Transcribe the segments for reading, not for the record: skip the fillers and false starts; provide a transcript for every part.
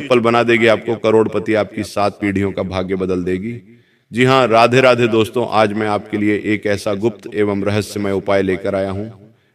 चप्पल बना देगी आपको करोड़पति, आपकी 7 पीढ़ियों का भाग्य बदल देगी। जी हाँ, राधे राधे दोस्तों, आज मैं आपके लिए एक ऐसा गुप्त एवं रहस्यमय उपाय लेकर आया हूँ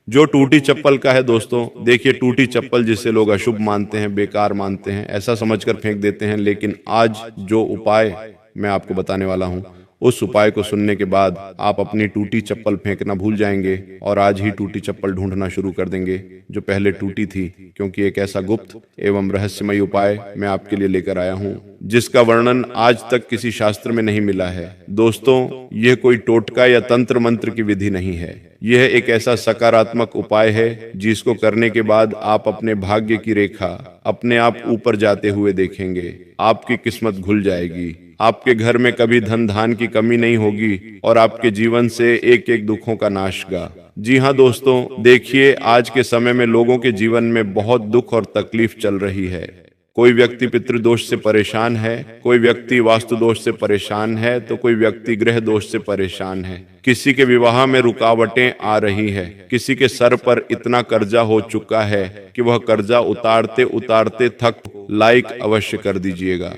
जो टूटी चप्पल का है। दोस्तों देखिए, टूटी चप्पल जिसे लोग अशुभ मानते हैं, बेकार मानते हैं, ऐसा समझकर फेंक देते हैं, लेकिन आज जो उपाय मैं आपको बताने वाला हूँ, उस उपाय को सुनने के बाद आप अपनी टूटी चप्पल फेंकना भूल जाएंगे और आज ही टूटी चप्पल ढूंढना शुरू कर देंगे जो पहले टूटी थी, क्योंकि एक ऐसा गुप्त एवं रहस्यमय उपाय मैं आपके लिए लेकर आया हूँ जिसका वर्णन आज तक किसी शास्त्र में नहीं मिला है। दोस्तों, यह कोई टोटका या तंत्र मंत्र की विधि नहीं है, यह एक ऐसा सकारात्मक उपाय है जिसको करने के बाद आप अपने भाग्य की रेखा अपने आप ऊपर जाते हुए देखेंगे। आपकी किस्मत खुल जाएगी, आपके घर में कभी धन धान की कमी नहीं होगी और आपके जीवन से एक एक दुखों का नाश होगा। जी हाँ दोस्तों, देखिए, आज के समय में लोगों के जीवन में बहुत दुख और तकलीफ चल रही है। कोई व्यक्ति पितृदोष से परेशान है, कोई व्यक्ति वास्तु दोष से परेशान है, तो कोई व्यक्ति ग्रह दोष से परेशान है। किसी के विवाह में रुकावटें आ रही है, किसी के सर पर इतना कर्जा हो चुका है कि वह कर्जा उतारते उतारते थक। लाइक अवश्य कर दीजिएगा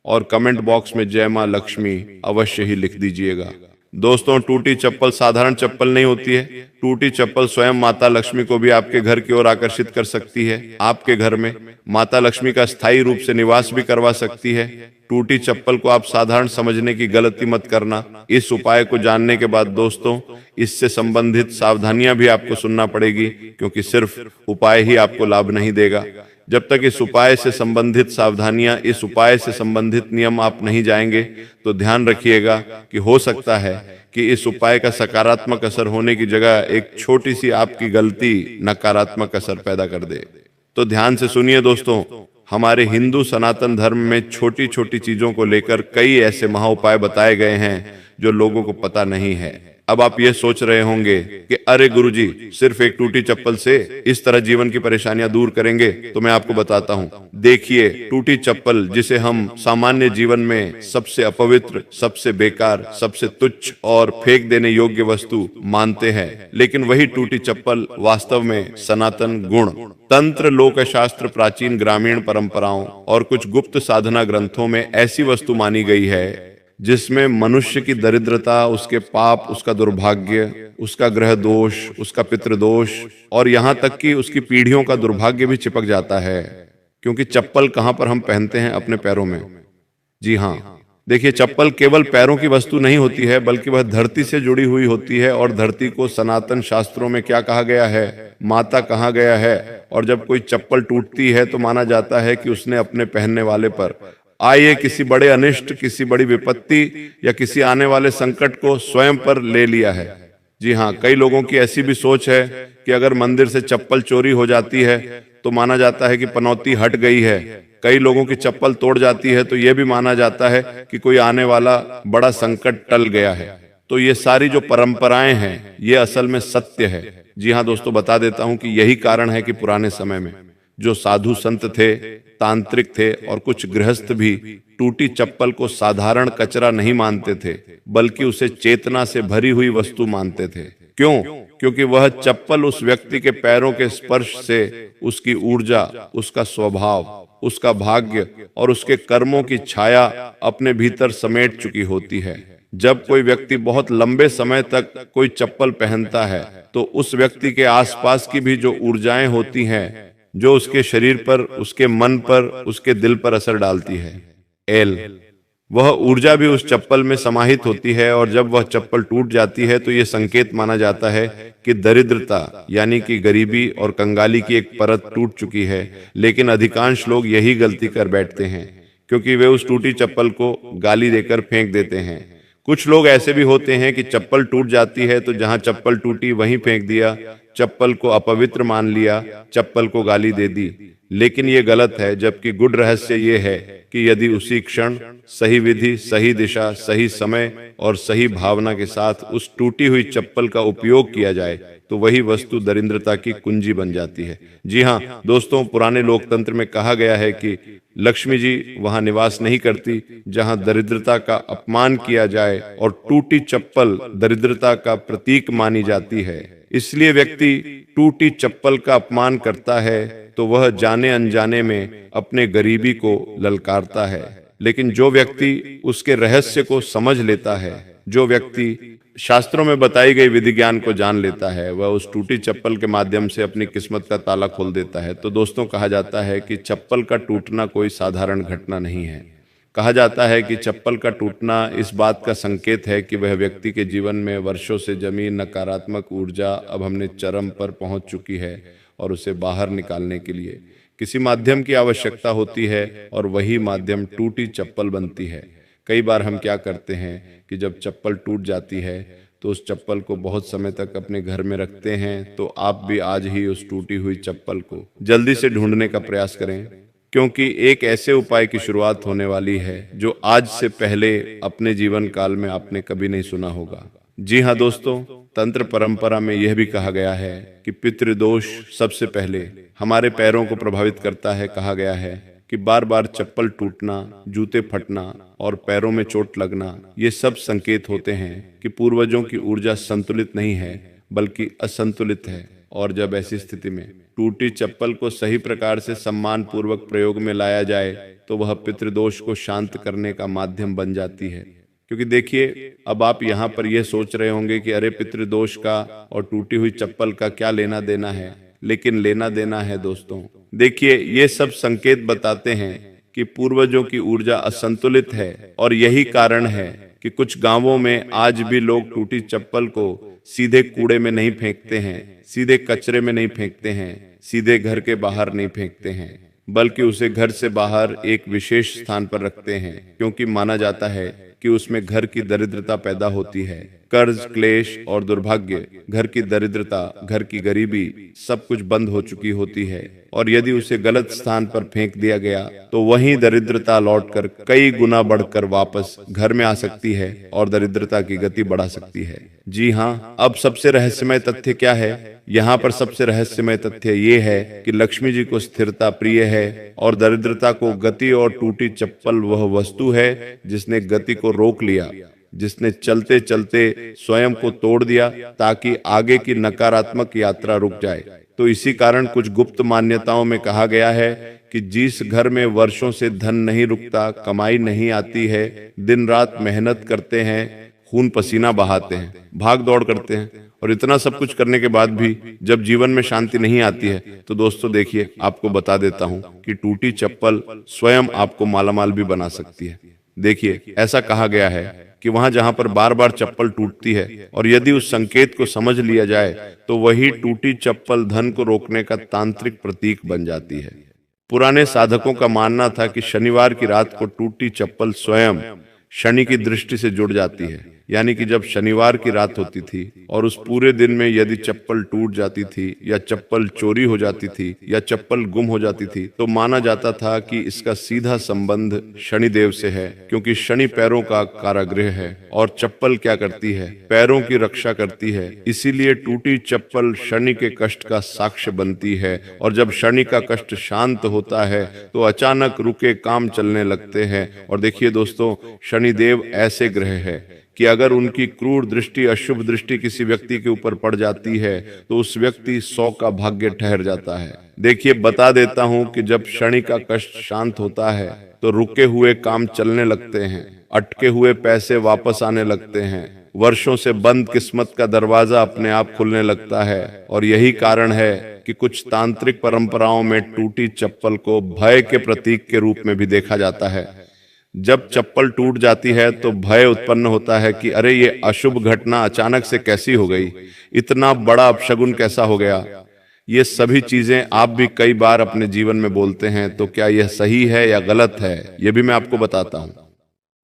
और कमेंट बॉक्स में जय मां लक्ष्मी अवश्य ही लिख दीजिएगा। दोस्तों, टूटी चप्पल साधारण चप्पल नहीं होती है। टूटी चप्पल स्वयं माता लक्ष्मी को भी आपके घर की ओर आकर्षित कर सकती है, आपके घर में माता लक्ष्मी का स्थायी रूप से निवास भी करवा सकती है। टूटी चप्पल को आप साधारण समझने की गलती मत करना। इस उपाय को जानने के बाद दोस्तों, इससे संबंधित सावधानियां भी आपको सुनना पड़ेगी, क्योंकि सिर्फ उपाय ही आपको लाभ नहीं देगा। जब तक इस उपाय से संबंधित सावधानियां, इस उपाय से संबंधित नियम आप नहीं जाएंगे, तो ध्यान रखिएगा कि हो सकता है कि इस उपाय का सकारात्मक असर होने की जगह एक छोटी सी आपकी गलती नकारात्मक असर पैदा कर दे। तो ध्यान से सुनिए दोस्तों, हमारे हिंदू सनातन धर्म में छोटी छोटी चीजों को लेकर कई ऐसे महा उपाय बताए गए हैं जो लोगों को पता नहीं है। अब आप ये सोच रहे होंगे कि अरे गुरुजी, सिर्फ एक टूटी चप्पल से इस तरह जीवन की परेशानियां दूर करेंगे? तो मैं आपको बताता हूं। देखिए, टूटी चप्पल जिसे हम सामान्य जीवन में सबसे अपवित्र, सबसे बेकार, सबसे तुच्छ और फेंक देने योग्य वस्तु मानते हैं, लेकिन वही टूटी चप्पल वास्तव में सनातन गुण, तंत्र, लोक शास्त्र, प्राचीन ग्रामीण परंपराओं और कुछ गुप्त साधना ग्रंथों में ऐसी वस्तु मानी गई है जिसमें मनुष्य की दरिद्रता, उसके पाप, उसका दुर्भाग्य, उसका ग्रह दोष, उसका पितृदोष और यहाँ तक कि उसकी पीढ़ियों का दुर्भाग्य भी चिपक जाता है। क्योंकि चप्पल कहाँ पर हम पहनते हैं? अपने पैरों में। जी हाँ, देखिए, चप्पल केवल पैरों की वस्तु नहीं होती है, बल्कि वह धरती से जुड़ी हुई होती है। और धरती को सनातन शास्त्रों में क्या कहा गया है? माता कहा गया है। और जब कोई चप्पल टूटती है तो माना जाता है कि उसने अपने पहनने वाले पर आइए किसी बड़े अनिष्ट, किसी बड़ी विपत्ति या किसी आने वाले संकट को स्वयं पर ले लिया है। जी हाँ, कई लोगों की ऐसी भी सोच है कि अगर मंदिर से चप्पल चोरी हो जाती है तो माना जाता है कि पनौती हट गई है। कई लोगों की चप्पल तोड़ जाती है तो यह भी माना जाता है कि कोई आने वाला बड़ा संकट टल गया है। तो ये सारी जो परंपराएं हैं, ये असल में सत्य है। जी हाँ दोस्तों, बता देता हूं कि यही कारण है कि पुराने समय में जो साधु संत थे, तांत्रिक थे और कुछ गृहस्थ भी टूटी चप्पल को साधारण कचरा नहीं मानते थे, बल्कि उसे चेतना से भरी हुई वस्तु मानते थे। क्यों? क्योंकि वह चप्पल उस व्यक्ति के पैरों के स्पर्श से उसकी ऊर्जा, उसका स्वभाव, उसका भाग्य और उसके कर्मों की छाया अपने भीतर समेट चुकी होती है। जब कोई व्यक्ति बहुत लंबे समय तक कोई चप्पल पहनता है तो उस व्यक्ति के आसपास की भी जो ऊर्जाएं होती हैं, जो उसके शरीर पर, उसके मन पर, उसके दिल पर असर डालती है, वह ऊर्जा भी उस चप्पल में समाहित होती है। और जब वह चप्पल टूट जाती है तो यह संकेत माना जाता है कि दरिद्रता यानी कि गरीबी और कंगाली की एक परत टूट चुकी है। लेकिन अधिकांश लोग यही गलती कर बैठते हैं, क्योंकि वे उस टूटी चप्पल को गाली देकर फेंक देते हैं। कुछ लोग ऐसे भी होते हैं कि चप्पल टूट जाती है तो जहां चप्पल टूटी वहीं फेंक दिया, चप्पल को अपवित्र मान लिया, चप्पल को गाली दे दी। लेकिन ये गलत है, जबकि गुड़ रहस्य ये है कि यदि उसी क्षण सही विधि, सही दिशा, सही समय और सही भावना के साथ उस टूटी हुई चप्पल का उपयोग किया जाए तो वही वस्तु दरिद्रता की कुंजी बन जाती है। जी हाँ दोस्तों, पुराने लोकतंत्र में कहा गया है कि लक्ष्मी जी वहां निवास नहीं करती जहां दरिद्रता का अपमान किया जाए, और टूटी चप्पल दरिद्रता का प्रतीक मानी जाती है। इसलिए व्यक्ति टूटी चप्पल का अपमान करता है तो वह जाने अनजाने में अपने गरीबी को ललकारता है। लेकिन जो व्यक्ति उसके रहस्य को समझ लेता है, जो व्यक्ति शास्त्रों में बताई गई विधि ज्ञान को जान लेता है, वह उस टूटी चप्पल के माध्यम से अपनी किस्मत का ताला खोल देता है। तो दोस्तों, कहा जाता है कि चप्पल का टूटना कोई साधारण घटना नहीं है। कहा जाता है कि चप्पल का टूटना इस बात का संकेत है कि वह व्यक्ति के जीवन में वर्षों से जमी नकारात्मक ऊर्जा अब हमने चरम पर पहुंच चुकी है और उसे बाहर निकालने के लिए किसी माध्यम की आवश्यकता होती है और वही माध्यम टूटी चप्पल बनती है। कई बार हम क्या करते हैं कि जब चप्पल टूट जाती है तो उस चप्पल को बहुत समय तक अपने घर में रखते हैं। तो आप भी आज ही उस टूटी हुई चप्पल को जल्दी से ढूंढने का प्रयास करें, क्योंकि एक ऐसे उपाय की शुरुआत होने वाली है जो आज से पहले अपने जीवन काल में आपने कभी नहीं सुना होगा। जी हाँ दोस्तों, तंत्र परंपरा में यह भी कहा गया है कि पितृदोष सबसे पहले हमारे पैरों को प्रभावित करता है। कहा गया है कि बार बार चप्पल टूटना, जूते फटना और पैरों में चोट लगना, ये सब संकेत होते हैं कि पूर्वजों की ऊर्जा संतुलित नहीं है बल्कि असंतुलित है। और जब ऐसी स्थिति में टूटी चप्पल को सही प्रकार से सम्मान पूर्वक प्रयोग में लाया जाए तो वह पितृदोष को शांत करने का माध्यम बन जाती है। क्योंकि देखिए, अब आप यहाँ पर यह सोच रहे होंगे कि अरे पितृदोष का और टूटी हुई चप्पल का क्या लेना देना है, लेकिन लेना देना है दोस्तों। देखिए, ये सब संकेत बताते हैं कि पूर्वजों की ऊर्जा असंतुलित है और यही कारण है कि कुछ गांवों में आज भी लोग टूटी चप्पल को सीधे कूड़े में नहीं फेंकते हैं, सीधे कचरे में नहीं फेंकते हैं, सीधे घर के बाहर नहीं फेंकते हैं, बल्कि उसे घर से बाहर एक विशेष स्थान पर रखते हैं, क्योंकि माना जाता है कि उसमें घर की दरिद्रता पैदा होती है। कर्ज, क्लेश और दुर्भाग्य, घर की दरिद्रता, घर की गरीबी सब कुछ बंद हो चुकी होती है। और यदि उसे गलत स्थान पर फेंक दिया गया तो वही दरिद्रता लौटकर कई गुना बढ़कर वापस घर में आ सकती है और दरिद्रता की गति बढ़ा सकती है। जी हाँ, अब सबसे रहस्यमय तथ्य क्या है? यहाँ पर सबसे रहस्यमय तथ्य ये है कि लक्ष्मी जी को स्थिरता प्रिय है और दरिद्रता को गति, और टूटी चप्पल वह वस्तु है जिसने गति को रोक लिया, जिसने चलते चलते स्वयं को तोड़ दिया ताकि आगे की नकारात्मक यात्रा रुक जाए। तो इसी कारण कुछ गुप्त मान्यताओं में कहा गया है कि जिस घर में वर्षों से धन नहीं रुकता, कमाई नहीं आती है, दिन रात मेहनत करते हैं, खून पसीना बहाते हैं, भाग दौड़ करते हैं, और इतना सब कुछ करने के बाद भी जब जीवन में शांति नहीं आती है, तो दोस्तों देखिए, आपको बता देता हूं कि टूटी चप्पल स्वयं आपको मालामाल भी बना सकती है। देखिए, ऐसा कहा गया है कि वहां जहां पर बार बार चप्पल टूटती है और यदि उस संकेत को समझ लिया जाए तो वही टूटी चप्पल धन को रोकने का तांत्रिक प्रतीक बन जाती है। पुराने साधकों का मानना था कि शनिवार की रात को टूटी चप्पल स्वयं शनि की दृष्टि से जुड़ जाती है। यानी कि जब शनिवार की रात होती थी और उस पूरे दिन में यदि चप्पल टूट जाती थी या चप्पल चोरी हो जाती थी या चप्पल गुम हो जाती थी, तो माना जाता था कि इसका सीधा संबंध शनिदेव से है, क्योंकि शनि पैरों का कारागृह है और चप्पल क्या करती है? पैरों की रक्षा करती है। इसीलिए टूटी चप्पल शनि के कष्ट का साक्ष्य बनती है, और जब शनि का कष्ट शांत होता है तो अचानक रुके काम चलने लगते हैं। और देखिए दोस्तों, शनिदेव ऐसे ग्रह है कि अगर उनकी क्रूर दृष्टि, अशुभ दृष्टि किसी व्यक्ति के ऊपर पड़ जाती है तो उस व्यक्ति 100 का भाग्य ठहर जाता है। देखिए, बता देता हूं कि जब शनि का कष्ट शांत होता है तो रुके हुए काम चलने लगते हैं, अटके हुए पैसे वापस आने लगते हैं, वर्षों से बंद किस्मत का दरवाजा अपने आप खुलने लगता है। और यही कारण है कि कुछ तांत्रिक परंपराओं में टूटी चप्पल को भय के प्रतीक के रूप में भी देखा जाता है। जब चप्पल टूट जाती है तो भय उत्पन्न होता है कि अरे, ये अशुभ घटना अचानक से कैसी हो गई, इतना बड़ा अपशगुन कैसा हो गया। ये सभी चीजें आप भी कई बार अपने जीवन में बोलते हैं, तो क्या यह सही है या गलत है, यह भी मैं आपको बताता हूं।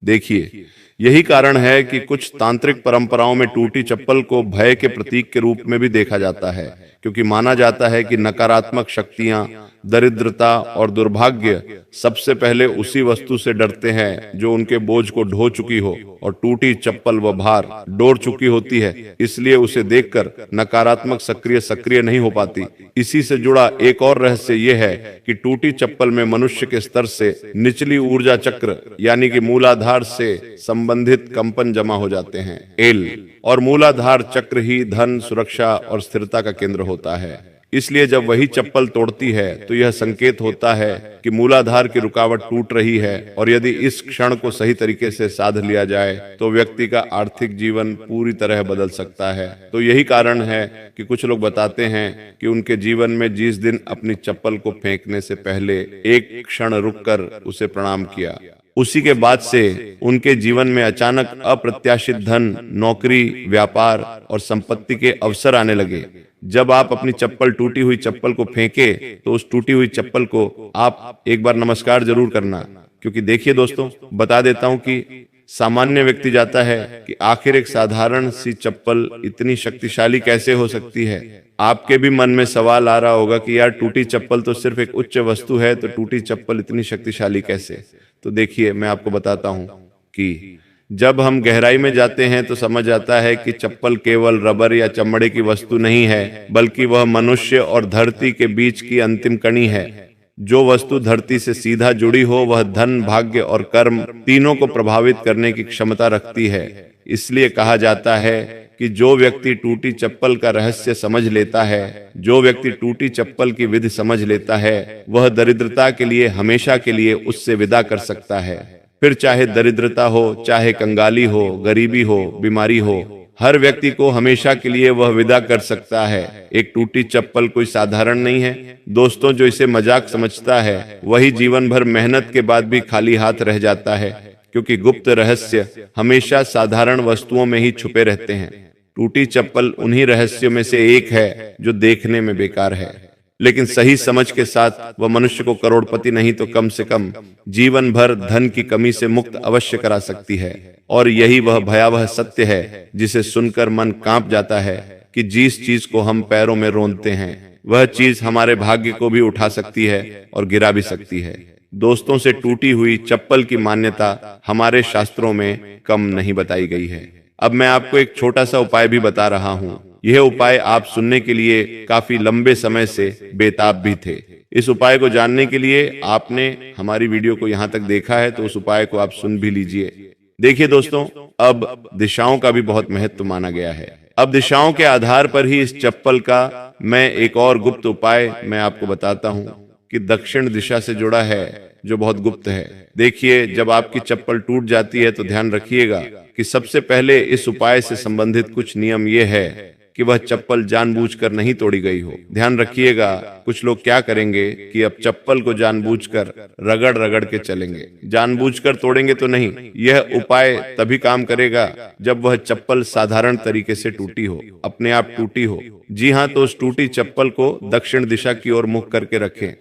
देखिए, यही कारण है कि कुछ तांत्रिक परंपराओं में टूटी चप्पल को भय के प्रतीक के रूप में भी देखा जाता है, क्योंकि माना जाता है कि नकारात्मक शक्तियां, दरिद्रता और दुर्भाग्य सबसे पहले उसी वस्तु से डरते हैं जो उनके बोझ को ढो चुकी हो, और टूटी चप्पल व भार डोर चुकी होती है, इसलिए उसे देखकर नकारात्मक सक्रिय नहीं हो पाती। इसी से जुड़ा एक और रहस्य यह है कि टूटी चप्पल में मनुष्य के स्तर से निचली ऊर्जा चक्र यानी कि मूलाधार से संबंधित संबंधित कंपन जमा हो जाते हैं, एल। और मूलाधार चक्र ही धन, सुरक्षा और स्थिरता का केंद्र होता है। इसलिए जब वही चप्पल तोड़ती है तो यह संकेत होता है कि मूलाधार की रुकावट टूट रही है, और यदि इस क्षण को सही तरीके से साध लिया जाए तो व्यक्ति का आर्थिक जीवन पूरी तरह बदल सकता है। तो यही कारण है कि कुछ लोग बताते हैं कि उनके जीवन में जिस दिन अपनी चप्पल को फेंकने से पहले एक क्षण रुककर उसे प्रणाम किया, उसी के बाद से उनके जीवन में अचानक अप्रत्याशित धन, नौकरी, व्यापार और संपत्ति के अवसर आने लगे। जब आप अपनी चप्पल, टूटी हुई चप्पल को फेंके तो उस टूटी हुई चप्पल को आप एक बार नमस्कार जरूर करना। क्योंकि देखिए दोस्तों, बता देता हूं कि सामान्य व्यक्ति जाता है कि आखिर एक साधारण सी चप्पल इतनी शक्तिशाली कैसे हो सकती है। आपके भी मन में सवाल आ रहा होगा कि यार, टूटी चप्पल तो सिर्फ एक उच्च वस्तु है, तो टूटी चप्पल इतनी शक्तिशाली कैसे। तो देखिए, मैं आपको बताता हूं कि जब हम गहराई में जाते हैं तो समझ आता है कि चप्पल केवल रबर या चमड़े की वस्तु नहीं है, बल्कि वह मनुष्य और धरती के बीच की अंतिम कड़ी है। जो वस्तु धरती से सीधा जुड़ी हो वह धन, भाग्य और कर्म तीनों को प्रभावित करने की क्षमता रखती है। इसलिए कहा जाता है कि जो व्यक्ति टूटी चप्पल का रहस्य समझ लेता है, जो व्यक्ति टूटी चप्पल की विधि समझ लेता है, वह दरिद्रता के लिए हमेशा के लिए उससे विदा कर सकता है। फिर चाहे दरिद्रता हो, चाहे कंगाली हो, गरीबी हो, बीमारी हो, हर व्यक्ति को हमेशा के लिए वह विदा कर सकता है। एक टूटी चप्पल कोई साधारण नहीं है दोस्तों। जो इसे मजाक समझता है वही जीवन भर मेहनत के बाद भी खाली हाथ रह जाता है, क्योंकि गुप्त रहस्य हमेशा साधारण वस्तुओं में ही छुपे रहते हैं। टूटी चप्पल उन्हीं रहस्यों में से एक है जो देखने में बेकार है, लेकिन सही समझ के साथ वह मनुष्य को करोड़पति नहीं तो कम से कम जीवन भर धन की कमी से मुक्त अवश्य करा सकती है। और यही वह भयावह सत्य है जिसे सुनकर मन कांप जाता है कि जिस चीज को हम पैरों में रोंदते हैं वह चीज हमारे भाग्य को भी उठा सकती है और गिरा भी सकती है। दोस्तों, से टूटी हुई चप्पल की मान्यता हमारे शास्त्रों में कम नहीं बताई गई है। अब मैं आपको एक छोटा सा उपाय भी बता रहा हूँ। यह उपाय आप सुनने के लिए काफी लंबे समय से बेताब भी थे। इस उपाय को जानने के लिए आपने हमारी वीडियो को यहाँ तक देखा है, तो उस उपाय को आप सुन भी लीजिए। देखिए दोस्तों, अब दिशाओं का भी बहुत महत्व माना गया है। अब दिशाओं के आधार पर ही इस चप्पल का मैं एक और गुप्त उपाय मैं आपको बताता हूँ कि दक्षिण दिशा से जुड़ा है, जो बहुत गुप्त है। देखिए, जब आपकी चप्पल टूट जाती है तो ध्यान रखिएगा कि सबसे पहले इस उपाय से संबंधित कुछ नियम ये है कि वह चप्पल जानबूझकर नहीं तोड़ी गई हो। ध्यान रखिएगा, कुछ लोग क्या करेंगे कि अब चप्पल को जानबूझकर रगड़ रगड़ के चलेंगे। जानबूझकर तोड़ेंगे तो नहीं। यह उपाय तभी काम करेगा जब वह चप्पल साधारण तरीके से टूटी हो, अपने आप टूटी हो। जी हाँ, तो उस टूटी चप्पल को दक्षिण दिशा की ओर मुख करके रखें,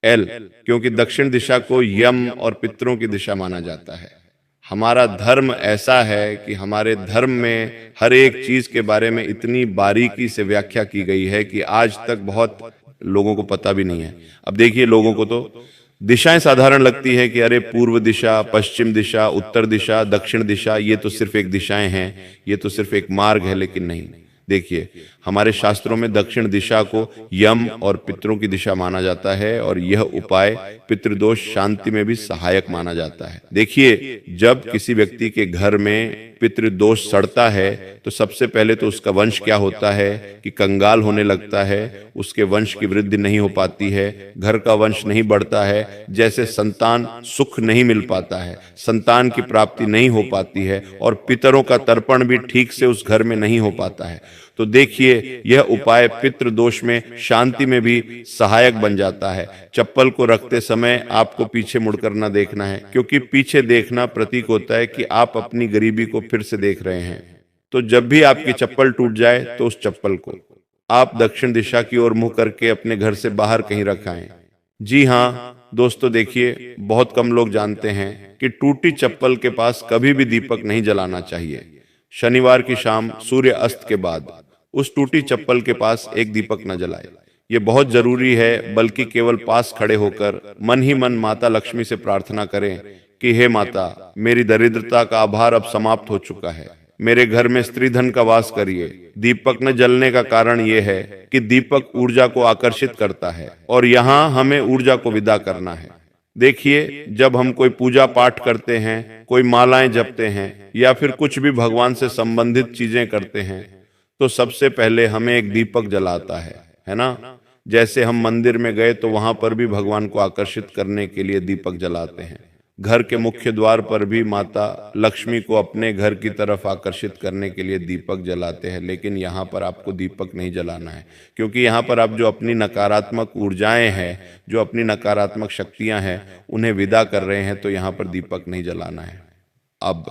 एल, क्योंकि दक्षिण दिशा को यम और पितरों की दिशा माना जाता है। हमारा धर्म ऐसा है कि हमारे धर्म में हर एक चीज के बारे में इतनी बारीकी से व्याख्या की गई है कि आज तक बहुत लोगों को पता भी नहीं है। अब देखिए, लोगों को तो दिशाएं साधारण लगती है कि अरे पूर्व दिशा, पश्चिम दिशा, उत्तर दिशा, दक्षिण दिशा, ये तो सिर्फ एक दिशाएं हैं, ये तो सिर्फ एक मार्ग है। लेकिन नहीं, देखिए, हमारे शास्त्रों में दक्षिण दिशा को यम और पितरों की दिशा माना जाता है, और यह उपाय पितृदोष शांति में भी सहायक माना जाता है। देखिए, जब किसी व्यक्ति के घर में पितृदोष सड़ता है तो सबसे पहले तो उसका वंश क्या होता है कि कंगाल होने लगता है, उसके वंश की वृद्धि नहीं हो पाती है, घर का वंश नहीं बढ़ता है, जैसे संतान सुख नहीं मिल पाता है, संतान की प्राप्ति नहीं हो पाती है, और पितरों का तर्पण भी ठीक से उस घर में नहीं हो पाता है। तो देखिए, यह उपाय पितृदोष में शांति में भी सहायक बन जाता है। चप्पल को रखते समय आपको पीछे मुड़कर न देखना है, क्योंकि पीछे देखना प्रतीक होता है कि आप अपनी गरीबी को फिर से देख रहे हैं। तो जब भी आपकी चप्पल टूट जाए तो उस चप्पल को आप दक्षिण दिशा की ओर मुंह करके अपने घर से बाहर कहीं रखाएं। जी हाँ दोस्तों, देखिए, बहुत कम लोग जानते हैं कि टूटी चप्पल के पास कभी भी दीपक नहीं जलाना चाहिए। शनिवार की शाम सूर्य अस्त के बाद उस टूटी चप्पल के पास एक दीपक न जलाए। ये बहुत जरूरी है, बल्कि केवल पास खड़े होकर मन ही मन माता लक्ष्मी से प्रार्थना करें कि हे माता, मेरी दरिद्रता का आभार अब समाप्त हो चुका है, मेरे घर में स्त्री धन का वास करिए। दीपक न जलने का कारण यह है कि दीपक ऊर्जा को आकर्षित करता है, और यहाँ हमें ऊर्जा को विदा करना है। देखिए, जब हम कोई पूजा पाठ करते हैं, कोई मालाएं जपते हैं या फिर कुछ भी भगवान से संबंधित चीजें करते हैं, तो सबसे पहले हमें एक दीपक जलाता है ना। जैसे हम मंदिर में गए तो वहां पर भी भगवान को आकर्षित करने के लिए दीपक जलाते हैं। घर के मुख्य द्वार पर भी माता लक्ष्मी को अपने घर की तरफ आकर्षित करने के लिए दीपक जलाते हैं। लेकिन यहाँ पर आपको दीपक नहीं जलाना है, क्योंकि यहाँ पर आप जो अपनी नकारात्मक ऊर्जाएं हैं, जो अपनी नकारात्मक शक्तियां हैं, उन्हें विदा कर रहे हैं, तो यहाँ पर दीपक नहीं जलाना है। अब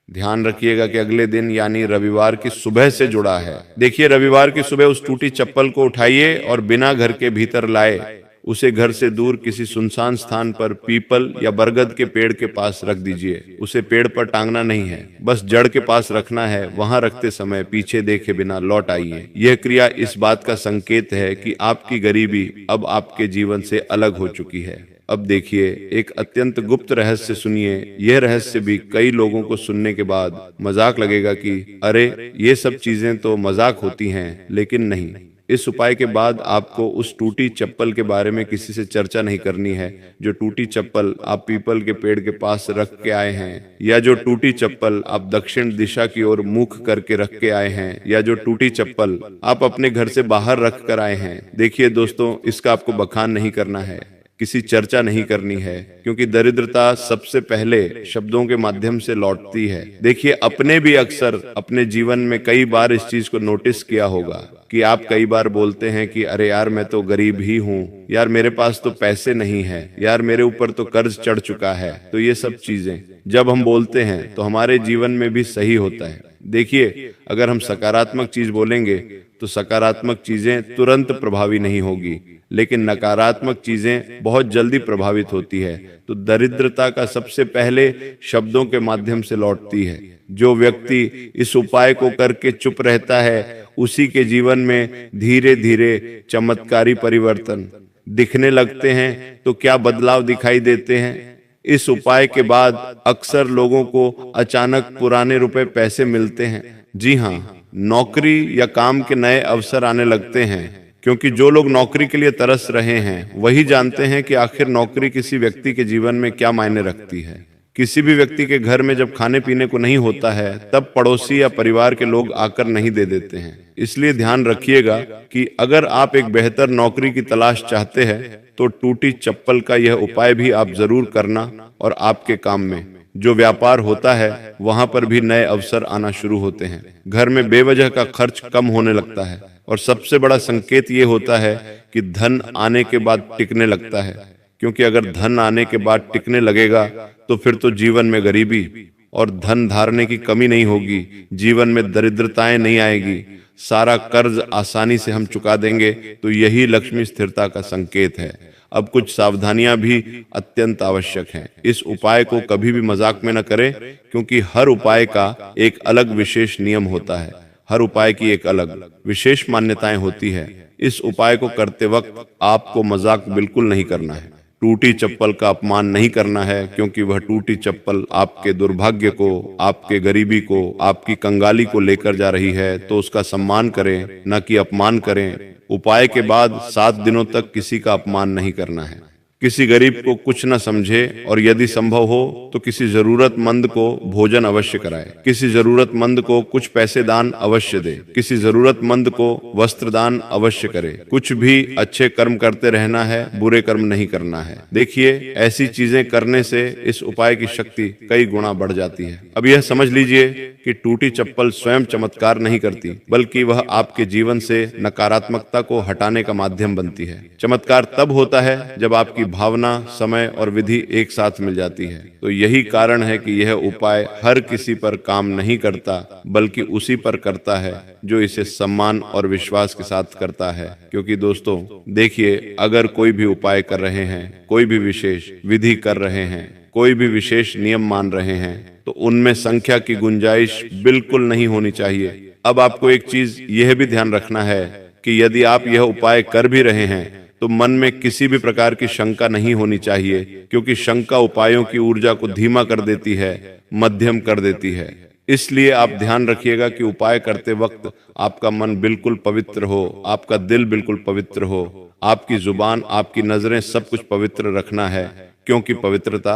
ध्यान रखिएगा कि अगले दिन यानी रविवार की सुबह से जुड़ा है। देखिए, रविवार की सुबह उस टूटी चप्पल को उठाइए और बिना घर के भीतर लाए उसे घर से दूर किसी सुनसान स्थान पर पीपल या बरगद के पेड़ के पास रख दीजिए। उसे पेड़ पर टांगना नहीं है, बस जड़ के पास रखना है। वहां रखते समय पीछे देखे बिना लौट आइए। यह क्रिया इस बात का संकेत है कि आपकी गरीबी अब आपके जीवन से अलग हो चुकी है। अब देखिए, एक अत्यंत गुप्त रहस्य सुनिए। यह रहस्य भी कई लोगों को सुनने के बाद मजाक लगेगा कि अरे ये सब चीजें तो मजाक होती हैं, लेकिन नहीं। इस उपाय के बाद आपको उस टूटी चप्पल के बारे में किसी से चर्चा नहीं करनी है। जो टूटी चप्पल आप पीपल के पेड़ के पास रख के आए हैं, या जो टूटी चप्पल आप दक्षिण दिशा की ओर मुख करके रख के आए हैं, या जो टूटी चप्पल आप अपने घर से बाहर रख कर आए हैं, देखिए दोस्तों, इसका आपको बखान नहीं करना है, किसी चर्चा नहीं करनी है, क्योंकि दरिद्रता सबसे पहले शब्दों के माध्यम से लौटती है। देखिए, अपने भी अक्सर अपने जीवन में कई बार इस चीज को नोटिस किया होगा कि आप कई बार बोलते हैं कि अरे यार, मैं तो गरीब ही हूँ, यार मेरे पास तो पैसे नहीं है, यार मेरे ऊपर तो कर्ज चढ़ चुका है। तो ये सब चीजें जब हम बोलते हैं तो हमारे जीवन में भी सही होता है। देखिए, अगर हम सकारात्मक चीज बोलेंगे तो सकारात्मक चीजें तुरंत प्रभावी नहीं होगी, लेकिन नकारात्मक चीजें बहुत जल्दी प्रभावित होती है। तो दरिद्रता का सबसे पहले शब्दों के माध्यम से लौटती है। जो व्यक्ति इस उपाय को करके चुप रहता है, उसी के जीवन में धीरे धीरे चमत्कारी परिवर्तन दिखने लगते हैं। तो क्या बदलाव दिखाई देते हैं? इस उपाय के बाद अक्सर लोगों को अचानक पुराने रुपए पैसे मिलते हैं। जी हाँ, नौकरी या काम के नए अवसर आने लगते हैं, क्योंकि जो लोग नौकरी के लिए तरस रहे हैं वही जानते हैं कि आखिर नौकरी किसी व्यक्ति के जीवन में क्या मायने रखती है। किसी भी व्यक्ति के घर में जब खाने पीने को नहीं होता है, तब पड़ोसी या परिवार के लोग आकर नहीं दे देते हैं। इसलिए ध्यान रखिएगा कि अगर आप एक बेहतर नौकरी की तलाश चाहते हैं तो टूटी चप्पल का यह उपाय भी आप जरूर करना, और आपके काम में जो व्यापार होता है वहां पर भी नए अवसर आना शुरू होते हैं। घर में बेवजह का खर्च कम होने लगता है, और सबसे बड़ा संकेत ये होता है कि धन आने के बाद टिकने लगता है। क्योंकि अगर धन आने के बाद टिकने लगेगा तो फिर तो जीवन में गरीबी और धन धारने की कमी नहीं होगी, जीवन में दरिद्रताएं नहीं आएगी, सारा कर्ज आसानी से हम चुका देंगे। तो यही लक्ष्मी स्थिरता का संकेत है। अब कुछ सावधानियां भी अत्यंत आवश्यक हैं। इस उपाय को कभी भी मजाक में न करें, क्योंकि हर उपाय का एक अलग विशेष नियम होता है, हर उपाय की एक अलग विशेष मान्यताएं होती है। इस उपाय को करते वक्त आपको मजाक बिल्कुल नहीं करना है, टूटी चप्पल का अपमान नहीं करना है, क्योंकि वह टूटी चप्पल आपके दुर्भाग्य को, आपके गरीबी को, आपकी कंगाली को लेकर जा रही है। तो उसका सम्मान करें, न कि अपमान करें। उपाय के बाद 7 दिनों तक किसी का अपमान नहीं करना है। किसी गरीब को कुछ न समझे, और यदि संभव हो तो किसी जरूरतमंद को भोजन अवश्य कराए, किसी जरूरतमंद को कुछ पैसे दान अवश्य दे, किसी जरूरतमंद को वस्त्र दान अवश्य करे। कुछ भी अच्छे कर्म करते रहना है, बुरे कर्म नहीं करना है। देखिए, ऐसी चीजें करने से इस उपाय की शक्ति कई गुना बढ़ जाती है। अब यह समझ लीजिए कि टूटी चप्पल स्वयं चमत्कार नहीं करती, बल्कि वह आपके जीवन से नकारात्मकता को हटाने का माध्यम बनती है। चमत्कार तब होता है जब आपकी भावना, समय और विधि एक साथ मिल जाती है। तो यही कारण है कि यह उपाय हर किसी पर काम नहीं करता, बल्कि उसी पर करता है जो इसे सम्मान और विश्वास के साथ करता है। क्योंकि दोस्तों देखिए, अगर कोई भी उपाय कर रहे हैं, कोई भी विशेष विधि कर रहे हैं, कोई भी विशेष नियम मान रहे हैं, तो उनमें संख्या की गुंजाइश बिल्कुल नहीं होनी चाहिए। अब आपको एक चीज यह भी ध्यान रखना है कि यदि आप यह उपाय कर भी रहे हैं तो मन में किसी भी प्रकार की शंका नहीं होनी चाहिए, क्योंकि शंका उपायों की ऊर्जा को धीमा कर देती है, मध्यम कर देती है। इसलिए आप ध्यान रखिएगा कि उपाय करते वक्त आपका मन बिल्कुल पवित्र हो, आपका दिल बिल्कुल पवित्र हो, आपकी जुबान, आपकी नजरें, सब कुछ पवित्र रखना है। क्योंकि पवित्रता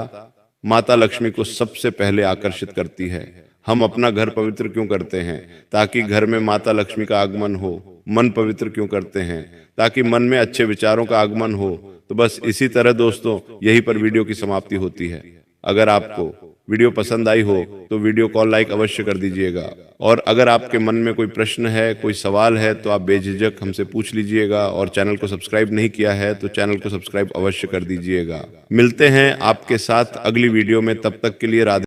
माता लक्ष्मी को सबसे पहले आकर्षित करती है। हम अपना घर पवित्र क्यों करते हैं? ताकि घर में माता लक्ष्मी का आगमन हो। मन पवित्र क्यों करते हैं? ताकि मन में अच्छे विचारों का आगमन हो। तो बस इसी तरह दोस्तों यहीं पर वीडियो की समाप्ति होती है। अगर आपको वीडियो पसंद आई हो तो वीडियो को लाइक अवश्य कर दीजिएगा, और अगर आपके मन में कोई प्रश्न है, कोई सवाल है, तो आप बेझिझक हमसे पूछ लीजिएगा। और चैनल को सब्सक्राइब नहीं किया है तो चैनल को सब्सक्राइब अवश्य कर दीजिएगा। मिलते हैं आपके साथ अगली वीडियो में, तब तक के लिए राधे।